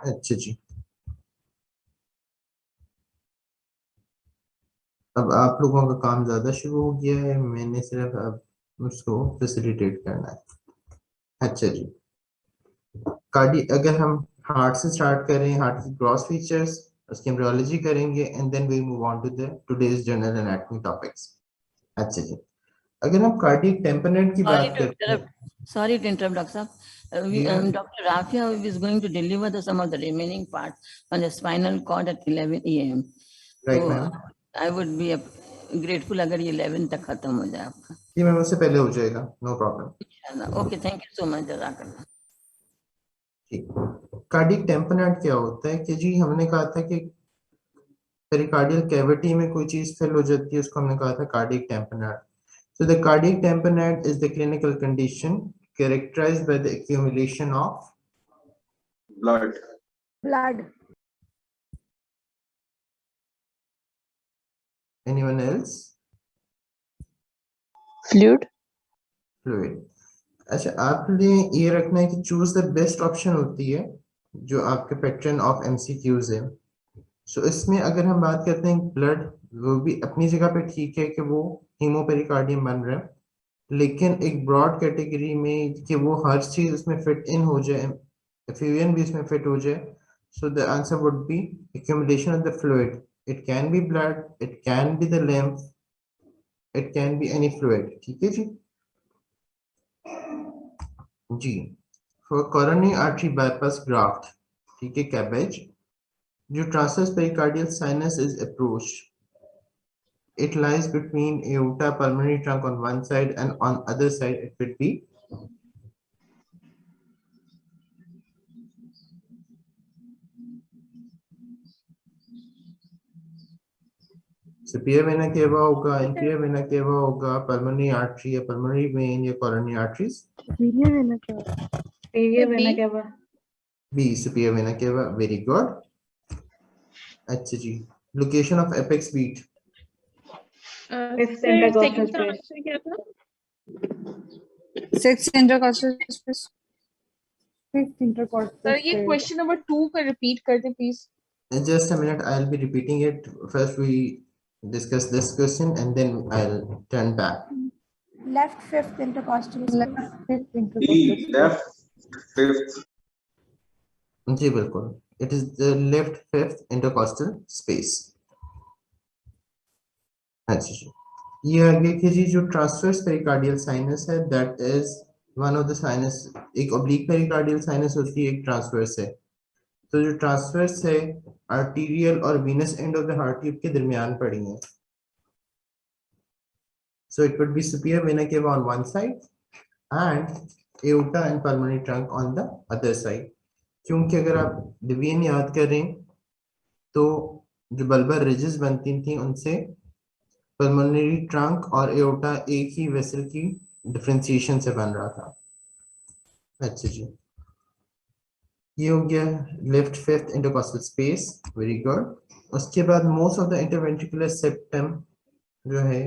अच्छा जी, अब आप लोगों का काम ज्यादा शुरू हो गया है, मैंने सिर्फ अब उसको फैसिलिटेट करना है। अच्छा जी, कार्डी अगर हम हार्ट से स्टार्ट करें, हार्ट की ग्रॉस फीचर्स, उसकी एम्ब्रियोलॉजी करेंगे and then we move on to the today's general anatomy topics. अच्छा जी, अगर हम कार्डियक टेम्परमेंट की Sorry बात to करते हैं। interrupt. Sorry to interrupt, Dr. Saab. जी ma'am. Dr. Rafia is going to deliver some of the remaining part on the spinal cord at 11 a.m. Right So ma'am. I would be grateful अगर ये 11 तक खत्म हो जाए आपका। जी ma'am, उससे पहले हो जाएगा, no problem. Okay, thank you so much जज़ाकल्लाह। ठीक, कार्डियक टेम्परमेंट क्या होता है कि जी हमने कहा था कि पेरिकार्डियल कैविटी में कोई चीज फिल हो जाती है, उसको हमने कहा था cardiac temperament. So the cardiac tamponade is the clinical condition characterized by the accumulation of blood. anyone else Fluid. fluid। अच्छा, आपने ये रखना है कि चूज द बेस्ट ऑप्शन होती है जो आपके पैटर्न ऑफ एमसीक्यूज है। सो इसमें अगर हम बात करते हैं ब्लड, वो भी अपनी जगह पे ठीक है कि वो हीमोपेरिकार्डियम बन रहा है, लेकिन एक ब्रॉड कैटेगरी में कि वो हर चीज उसमें फिट इन हो जाए, एफयूएन भी उसमें फिट हो जाए। So the answer would B accumulation of the fluid. It can be blood, it can be the lymph, it can be any fluid। ठीक है जी। जी, for coronary artery bypass graft, ठीक है, कैबेज, जो transverse pericardial sinus is approached, it lies between aorta pulmonary trunk on one side and on other side it would be superior vena cava होगा, inferior vena cava होगा, pulmonary artery या pulmonary vein या coronary arteries। Superior vena cava. superior vena cava. B, superior vena cava, very good। अच्छा जी, location of apex beat, Fifth sir intercostal second का space. Answer क्या था? Sixth intercostal space. Fifth intercostal sir ये space. Question number 2 का repeat कर दे please. just a minute, I'll be repeating it. First we discuss this question and then I'll turn back। Left fifth intercostal space. Left fifth E intercostal space. left fifth. जी बिल्कुल, it is the left fifth intercostal space। अच्छा जी, ये आगे की जी जो transverse pericardial sinus है, that is one of the sinus. एक oblique pericardial sinus होती है, एक ट्रांसवर्स है। तो जो ट्रांसवर्स है आर्टीरियल और Venus end of the heart tube के दरमियान पड़ी है। So it would be superior vena cava on one side and aorta and pulmonary trunk on the other side। क्योंकि अगर आप डिवीजन याद करें तो जो बल्बर रिजेस बनती थी उनसे पल्मोनरी ट्रंक और एओर्टा एक ही वेसल की डिफरेंशिएशन से बन रहा था। अच्छा जी, ये हो गया left fifth intercostal space, very good. उसके बाद most of the interventricular septum जो है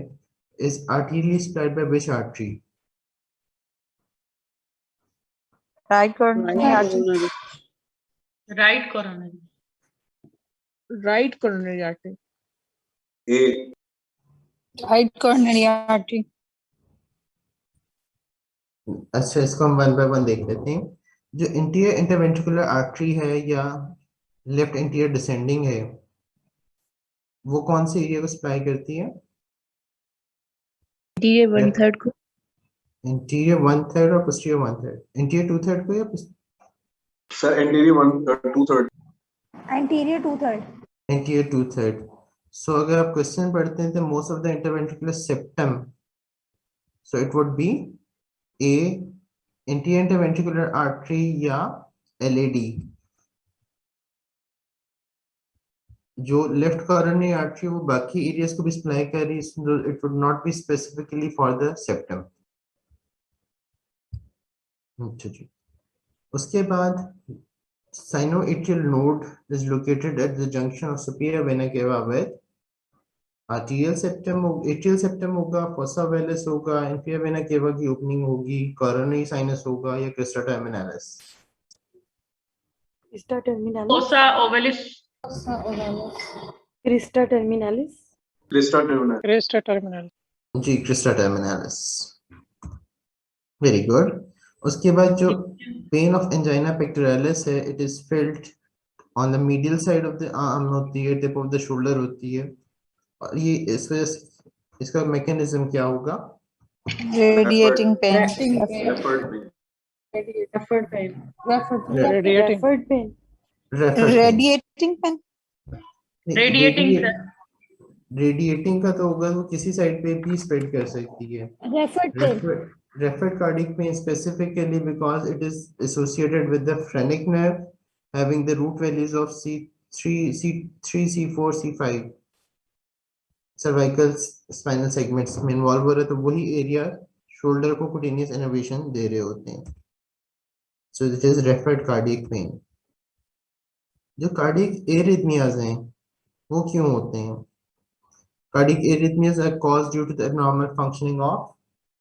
is arterially supplied by which artery? Right coronary artery. Right coronary. Right coronary artery. A Right coronary artery. अच्छा, इसको हम वन बाय वन देख लेते हैं। जो इंटीरियर इंटरवेंट्रिकुलर आर्टरी है या लेफ्ट इंटीरियर डिसेंडिंग है, वो कौन से एरिया को सप्लाई करती है? Anterior one third को. इंटीरियर वन थर्ड और posterior one third? Anterior two third को या sir anterior 2/3. Anterior 2/3. Anterior two third? So अगर आप क्वेश्चन पढ़ते हैं तो most of the interventricular septum, so it would be a anterior interventricular artery या एलएडी। जो लेफ्ट कॉरोनरी आर्टरी वो बाकी एरियाज को भी सप्लाई कर रही है, it would not be specifically for the septum. अच्छा जी, उसके बाद sinoatrial node is located at the junction of superior vena cava with arterial septum. Atrial septum होगा, फोसा वेलिस होगा, इंफीरियर वेना केवा की ओपनिंग होगी, कोरोनरी साइनस होगा या Crysta terminalis? Crista terminalis. Fossa ovalis. Crista terminalis. Crista terminalis. Crista terminal. जी Crysta terminalis, very good. उसके बाद जो pain of angina pectoralis है, it is felt on the medial side of the arm होती है, tip of the shoulder होती है, और ये इस वजह से इसका मैकेनिज्म क्या होगा? Radiating pain. Effort pain. Effort pain. Radiating. Referred pain. Refer Radiating pain. Radiating, sir. Radiating का तो होगा, वो किसी साइड पे भी स्प्रेड कर सकती है। Referred pain. Referred cardiac pain specifically because it is associated with the phrenic nerve having the root values of C3, C3, C4, C5 cervical spinal segments में इन्वॉल्व हो रहा है, तो वही एरिया शोल्डर को cutaneous innervation दे रहे होते हैं। So it is referred cardiac pain. जो cardiac arrhythmias हैं वो क्यों होते हैं? Cardiac arrhythmias are caused due to the abnormal functioning of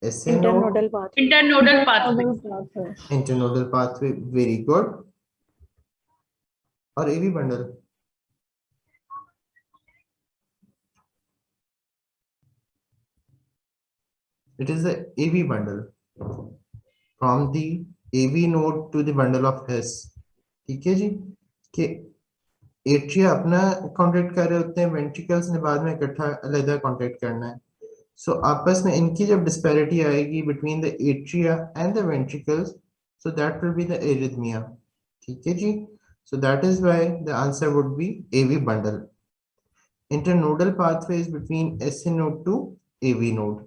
SA node, Internodal pathway. Internodal pathway. internodal pathway, very good. और AV bundle, it is the AV bundle from the AV node to the bundle of Hess. ठीक है जी, कि atria अपना contract कर रहे होते हैं, ventricles ने बाद में इकट्ठा अलग कॉन्ट्रैक्ट करना है। सो आपस में इनकी जब डिस्पैरिटी आएगी between the atria and the ventricles, so that will be the arrhythmia. ठीक है जी, so that is why the answer would be AV bundle. Internodal pathway is between SA node to AV node.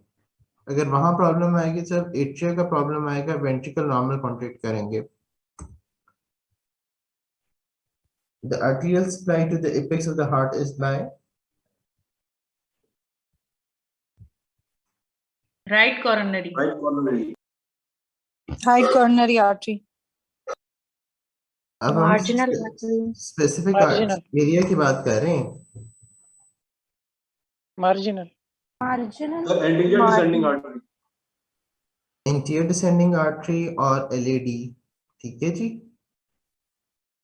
अगर वहां problem आएगी sir, atria का problem आएगा, ventricle normal contract करेंगे। The arterial supply to the apex of the heart is by Right coronary. Right coronary. Right coronary artery. अब Marginal हम artery. Specific Marginal. Area की बात कर रहे हैं। Marginal. Marginal. The anterior descending artery. Interior descending artery और LAD. ठीक है जी,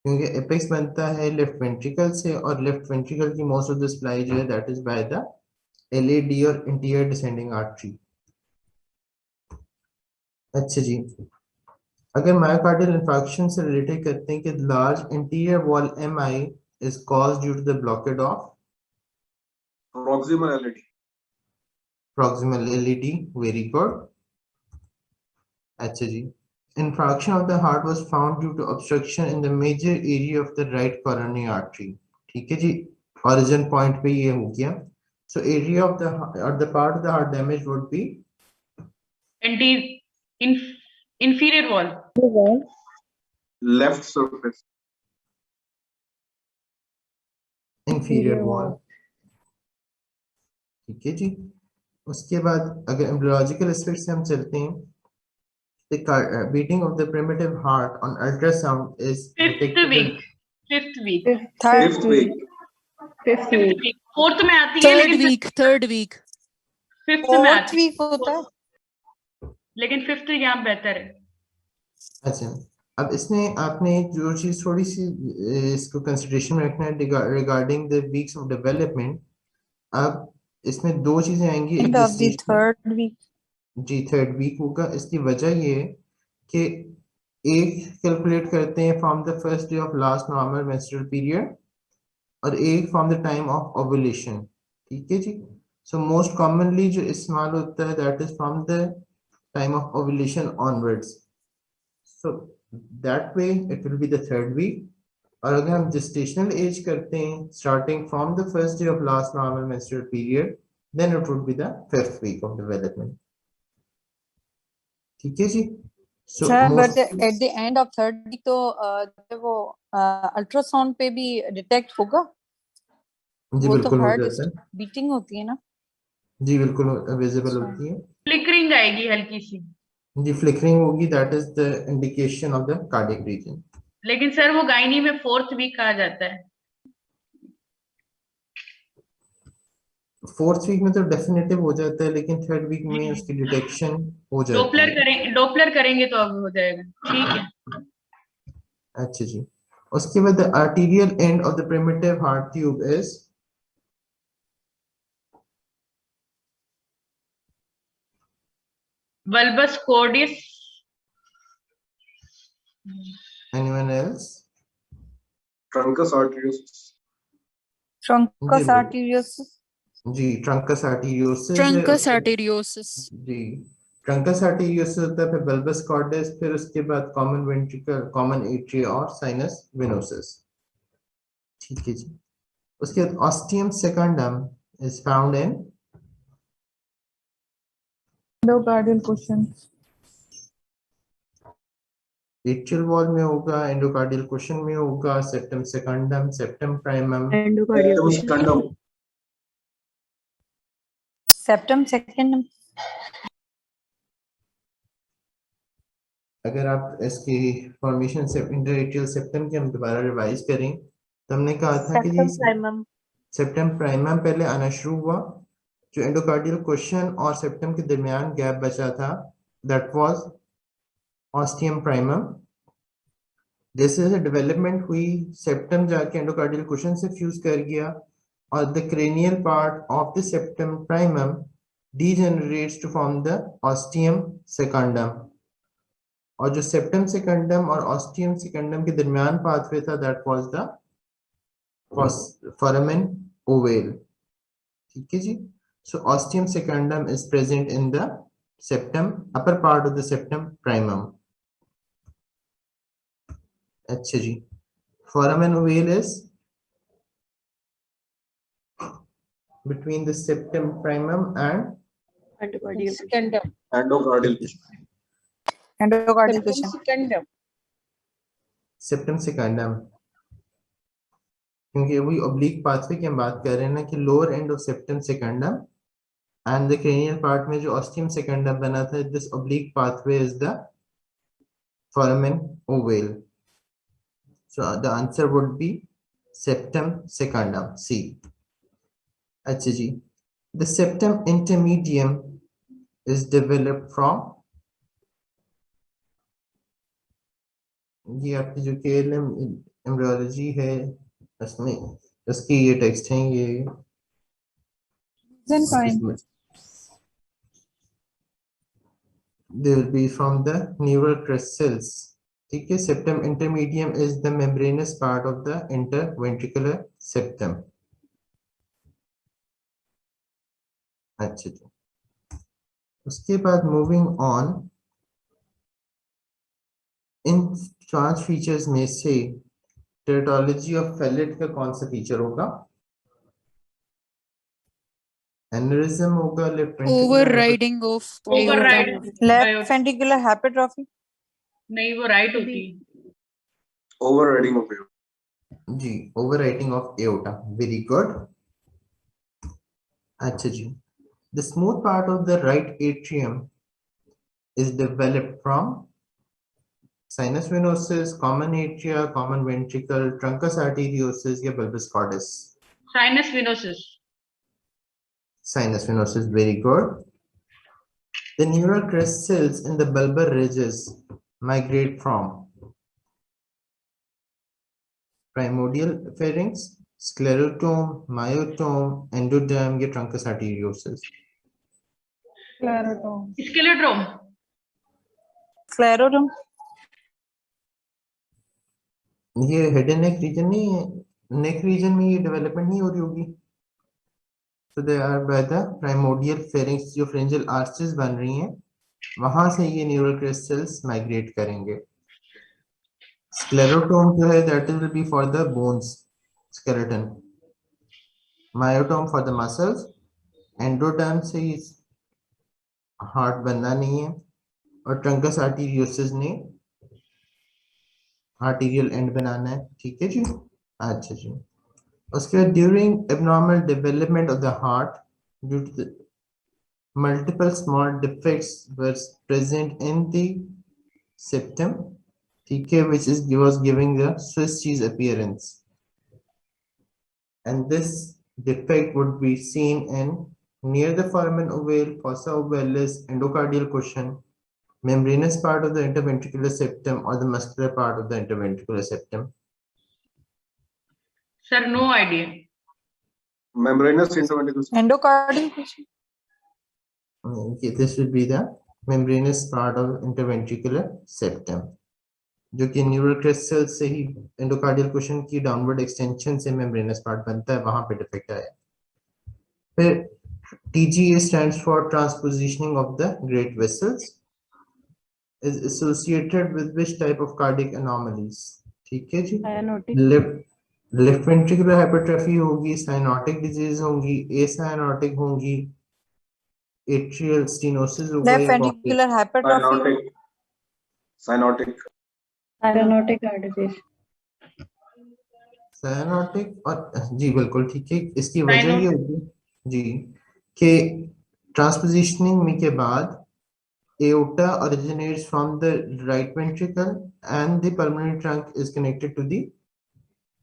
क्योंकि एपेक्स बनता है लेफ्ट वेंट्रिकल से, और लेफ्ट वेंट्रिकल की मोस्ट ऑफ द सप्लाई जो है that is by the LAD और इंटीरियर डिसेंडिंग आर्टरी। अच्छा जी, अगर मायोकार्डियल इंफार्क्शन से रिलेटेड करते हैं कि large interior wall MI is caused due to the blockage of Proximal LAD. proximal LED, very good. अच्छा जी, infarction of the heart was found due to obstruction in the major area of the right coronary artery. ठीक है जी, origin point पे ये हो गया। So area of the or the part of the heart damage would be Inferior wall. Left surface. inferior wall. ठीक है जी, उसके बाद अगर एम्ब्रियोलॉजिकल एस्पेक्ट से हम चलते हैं, the beating of the primitive heart on ultrasound is Fifth detectable. week. Fifth week. Fifth week. Fifth Fifth week. week. Fourth में आती है, लेकिन third week. fifth में Fourth आती है, week होता है। लेकिन fifth यहाँ बेहतर है। अच्छा, अब इसमें आपने जो चीज थोड़ी सी इसको कंसिडरेशन में रखना है regarding the weeks of development. अब इसमें दो चीजें आएंगी, एक End of the gestation- third week. जी थर्ड वीक होगा। इसकी वजह ये है कि एक कैलकुलेट करते हैं from the first day of last normal menstrual period, और एक from the time of ovulation. ठीक है जी, सो मोस्ट कॉमनली जो इस्तेमाल होता है that is from the time of ovulation onwards, so that way it will be the third week. और अगर हम जेस्टेशनल एज करते हैं starting from the first day of last normal menstrual period, then it would be the fifth week of development. ठीक है जी, so Sir, but most- at the end of third week तो जब वो ultrasound पे भी detect होगा, जी वो तो बिल्कुल हो हार्ट जाता है, बीटिंग होती है ना। जी बिल्कुल विजिबल अच्छा। होती है। Flickering आएगी हल्की सी, जी फ्लिकरिंग होगी, that is the indication of the cardiac region. लेकिन सर वो गायनी में फोर्थ वीक कहा जाता है। फोर्थ वीक में तो डेफिनेटिव हो जाता है, लेकिन थर्ड वीक में उसकी डिटेक्शन हो जाती डोपलर है। करेंगे तो अब हो जाएगा। ठीक है। अच्छा जी, उसके बाद the arterial end of the primitive heart tube is bulbus cordis, anyone else? Truncus arteriosus. Truncus जी, arteriosus. जी ट्रंकस आर्टेरियोसिस ट्रंकस आर्टेरियोसिस। जी ट्रंकस आर्टेरियोसिस होता है, फिर बल्बस कॉर्डस, फिर उसके बाद कॉमन वेंट्रिकल, कॉमन एट्रिया और साइनस वेनोसिस। ठीक है जी। उसके बाद ostium secundum is found in Endocardial cushion. Atrial wall में होगा, एंडोकार्डियल कुशन में होगा, septum secundum, septum primum, Endocardial Septum secundum. Septum secundum. अगर आप इसकी फॉर्मेशन से इंटरएट्रियल सेप्टम की हम दोबारा रिवाइज करें तो हमने कहा था कि Septum primum. सेप्टम प्राइमम पहले आना शुरू हुआ, जो एंडोकार्डियल क्वेश्चन और सेप्टम के दरमियान गैप बचा था, दैट वाज ऑस्टियम प्राइमम। जैसे जैसे डेवलपमेंट हुई, सेप्टम जाके एंडोकार्डियल क्वेश्चन से फ्यूज कर गया और the cranial part of the septum primum degenerates to form the ostium secundum, और जो सेप्टम सेकंडम और ऑस्टियम सेकंडम के दरमियान पाथवे था, that was the foramen ovale। ठीक है जी। So ostium secundum is present in the septum, upper part of the septum primum. अच्छा जी। foramen ovale is between the septum primum and Endocardial cushion. Secondum. Endocardial cushion. Endocardial cushion. Secondum. Septum secundum, क्योंकि वही oblique pathway की हम बात कर रहे हैं ना कि lower end of septum secundum and the cranial part में जो ऑस्टियम सेकंडम बना था, this oblique pathway is the foramen ovale। So the answer would be septum secundum, C। अच्छा जी। The septum intermedium is developed from, ये आपकी जो KLM embryology है उसमें उसकी ये टेक्स्ट हैं, ये Mesenchyme. they will be from the neural crest cells। ठीक है। septum intermedium is the membranous part of the interventricular septum। अच्छा जी। उसके बाद मूविंग ऑन, इन 5 फीचर्स में से टेराटोलॉजी ऑफ फेलेट का कौन सा फीचर होगा? एनेरिज्म होगा, left overriding of override Left ventricular hypertrophy. नहीं वो राइट होती है। Overriding of aorta. जी, overriding of aorta, very good. अच्छा जी। The smooth part of the right atrium is developed from sinus venosus, common atria, common ventricle, truncus arteriosus या bulbus cordis? Sinus venosus. Sinus venosus, very good. The neural crest cells in the bulbar ridges migrate from primordial pharynx, sclerotome, myotome, endoderm या truncus arteriosus? Sclerotome. स्केलेट्रोम। Scleroderm. ये head and neck region नहीं है, neck region में ये development नहीं हो रही होगी। So they are by the primordial pharynx, जो pharyngeal arches बन रही हैं वहां से ये neural crest cells migrate करेंगे। Sclerotome जो है that will be for the bones, skeleton. Myotome for the muscles. Endoderm से हार्ट बनना नहीं है, और ट्रंकस आर्टेरियोसिस ने आर्टीरियल एंड बनाना है। ठीक है जी। अच्छा जी। उसके बाद during abnormal development of the heart due to the multiple small defects were present in the septum, ठीक है, which is was giving the Swiss cheese appearance, and this defect would be seen in near the foramen ovale, fossa ovalis, endocardial cushion, membranous part of the interventricular septum or the muscular part of the interventricular septum, Sir, no idea. Membranous interventricular septum. Endocardial tissue. Okay, this will be the membranous part of interventricular septum, जो कि neural crystal से ही endocardial cushion की downward extension से membranes part बनता है, वहां पे defect आया। फिर TGA stands for transpositioning of the great vessels, is associated with which type of cardiac anomalies? ठीक है जी, लेफ्ट वेंट्रिकुलर हाइपरट्रफी होगी, साइनोटिक डिजीज होंगी, एसाइनोटिक होंगी, एट्रियल स्टेनोसिस होगा Left या box ventricular hypertrophy. Cyanotic. Cyanotic heart disease. Cyanotic और जी बिल्कुल ठीक है। इसकी वजह Cyano- ये होगी जी कि ट्रांसपोजिशनिंग में के बाद aorta originates from the right ventricle and the pulmonary trunk is connected to the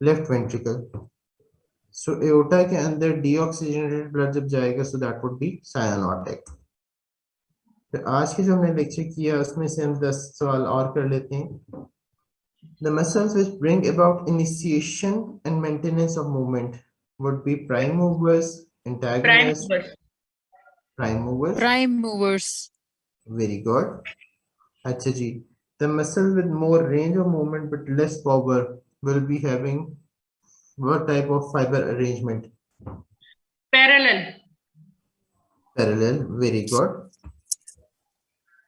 left ventricle. So aorta के अंदर deoxygenated blood जब जाएगा so that would be cyanotic. तो आज के जो हमने लेक्चर किया उसमें से हम 10 सवाल और कर लेते हैं। The muscles which bring about initiation and maintenance of movement would be prime movers, Prime antagonists, movers. prime movers. Prime movers. Very good. अच्छा जी, the muscle with more range of movement but less power will be having what type of fiber arrangement? Parallel. Parallel. Very good.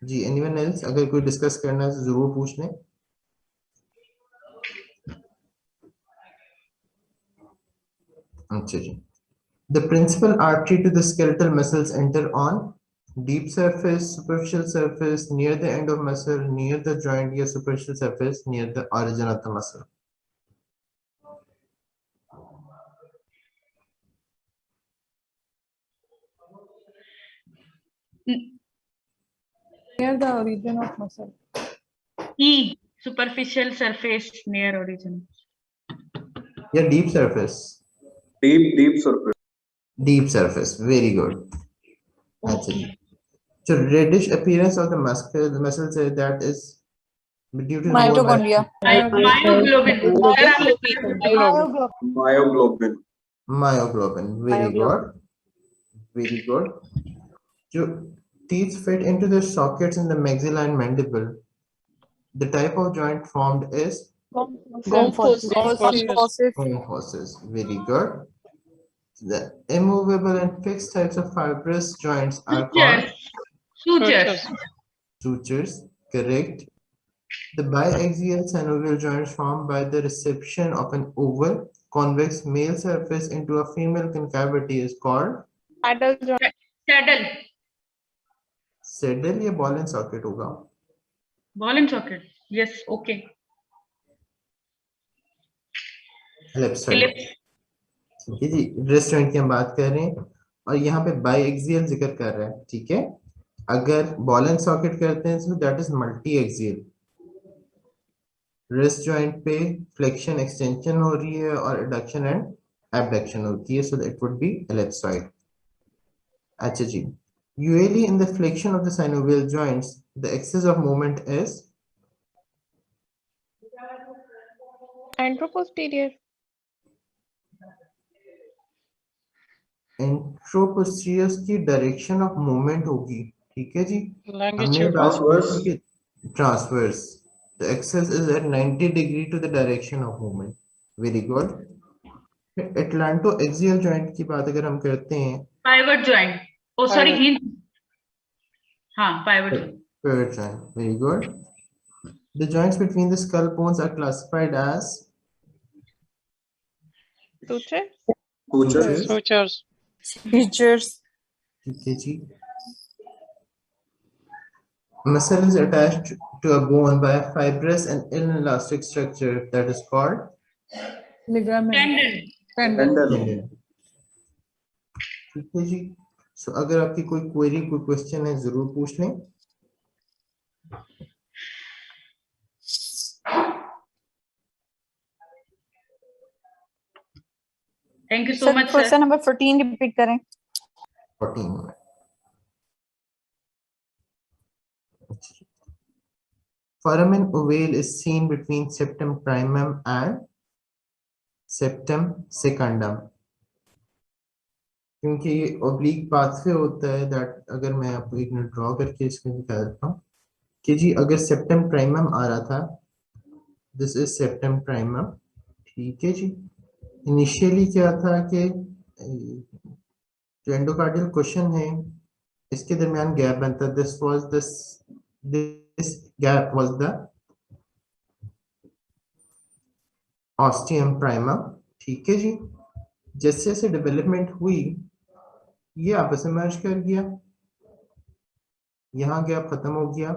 Ji, anyone else? अगर कोई discuss करना है तो जरूर पूछ लें। अच्छा जी, the principal artery to the skeletal muscles enter on deep surface, superficial surface, near the end of muscle, near the joint या superficial surface, near the origin of the muscle. Near the origin of muscle. E. Superficial surface near origin. या deep surface. Deep surface. Deep surface. Very good. अच्छा जी, so reddish appearance of the muscles that is due to more Mitochondria. Myoglobin. Sir, आप repeat. Myoglobin. myoglobin. Very good. Very good. So teeth fit into the sockets in the maxilla and mandible. The type of joint formed is Gomphosis. kyphosis. Very good. The immovable and fixed types of fibrous joints are called Sutures. sutures. Correct. The biaxial synovial joints formed by the reception of an oval convex male surface into a female concavity is called Saddle. saddle या ball and socket होगा। Ball and socket. Yes. Okay. Ellipse side। Ellipse. ठीक है जी, wrist joint की हम बात कर रहे हैं और यहाँ पे biaxial जिक्र कर रहा है। ठीक है, अगर ball and socket करते हैं तो that is multi-axial। wrist joint पे flexion extension हो रही है और adduction and abduction होती है, so it would be ellipsoid। अच्छा जी, usually in the flexion of the synovial joints the axis of movement is Anteroposterior. anteroposterior की डायरेक्शन ऑफ मूवमेंट होगी। ठीक है जी, हमने Longitude. बात Transverse. की कि transverse, the axis is at 90 degree to the direction of movement। Very good. Atlanto-axial joint की बात अगर हम करते हैं, Pivot joint. Oh, sorry. Pivot. Hinge. हाँ, pivot joint. pivot joint, very good। The joints between the skull bones are classified as Suture. Sutures. Sutures. Features. ठीक है जी। Muscle is attached to a bone by a fibrous and inelastic structure that is called Ligament. Tendon. Tendon. Tendon. ठीक है जी। सो अगर आपकी कोई query, कोई question है जरूर पूछ लें। Thank you so Sir, much, sir. question number 14 repeat करें। 14 Foramen ovale is seen between septum primum and septum secundum, क्योंकि ये ओब्लिक पाथवे होता है दैट, अगर मैं आपको एक मिनट ड्रॉ करके इसमें दिखा देता हूँ कि जी अगर सेप्टम प्राइमम आ रहा था, दिस इज सेप्टम प्राइमम, ठीक है जी। इनिशियली क्या था कि जो एंडोकार्डियल क्वेश्चन है इसके दरमियान गैप बनता, this gap was the ostium primum, ठीक है जी। जैसे जैसे डेवलपमेंट हुई ये आपस में मर्ज कर गया, यहाँ गैप खत्म हो गया,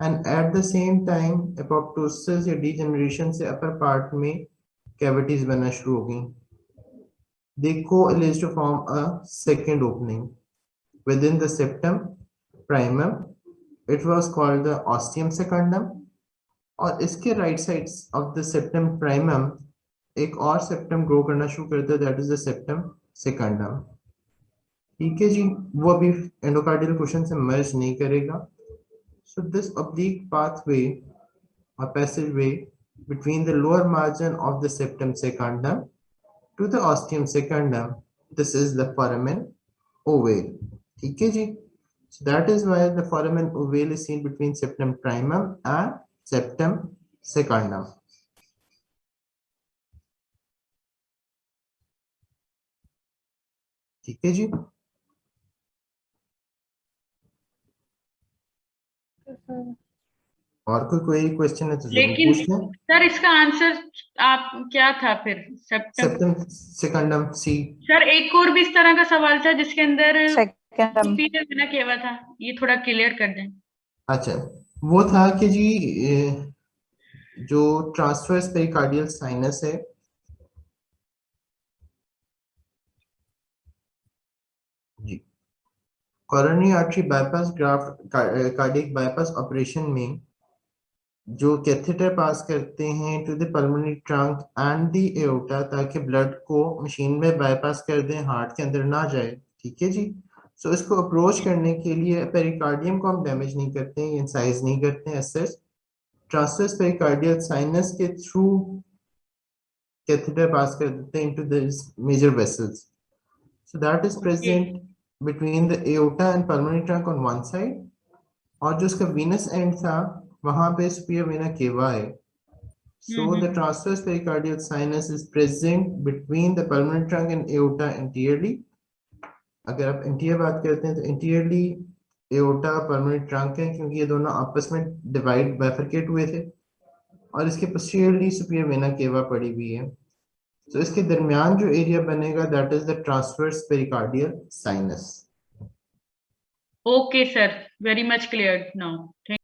and at the same time apoptosis या डीजनरेशन से अपर पार्ट में कैविटीज बनना शुरू हो गई। They coalesced to form a second opening within the septum primum. It was called the ostium secundum. और इसके right sides of the septum primum एक और सेप्टम ग्रो करना शुरू करता है, दैट इज द सेप्टम सेकंडम, ठीक है जी। वो अभी एंडोकार्डियल क्वेश्चन से मर्ज नहीं करेगा। So this oblique pathway or passageway between the lower margin of the septum secundum to the ostium secundum, this is the foramen ovale, ठीक है जी। So that is why the foramen ovale is seen between septum primum and septum secundum, ठीक है जी। और कोई question है तो जरूर लेकिन पूछ लें। सर इसका आंसर आप क्या था फिर? सेप्टम सेप्टम सेकंडम सी। सर एक और भी इस तरह का सवाल था जिसके अंदर सेकंडम superior vena cava था, ये थोड़ा क्लियर कर दें। अच्छा, वो था कि जी जो ट्रांसवर्स पेरिकार्डियल साइनस है, जी coronary artery bypass graft cardiac bypass operation में जो कैथेटर पास करते हैं to the pulmonary trunk and the aorta, ताकि ब्लड को मशीन में बाईपास कर दें, हार्ट के अंदर ना जाए, ठीक है जी। सो इसको अप्रोच करने के लिए पेरिकार्डियम को हम डैमेज नहीं करते हैं, इंसाइज नहीं करते हैं, ऐसे ट्रांसवर्स पेरिकार्डियल साइनस के थ्रू कैथेटर पास कर देते हैं into this major vessels. So that is present between the aorta and pulmonary trunk on one side, और जो उसका venous end था वहां पे superior vena cava है। So the transverse pericardial sinus is present between the pulmonary trunk and aorta anteriorly. अगर आप anterior बात करते हैं तो anteriorly aorta pulmonary trunk है, क्योंकि ये दोनों आपस में divide bifurcate हुए थे, और इसके posteriorly superior vena cava पड़ी हुई है। तो इसके दरमियान जो एरिया बनेगा that is the transverse pericardial sinus. Okay, sir. Very much clear now. Thank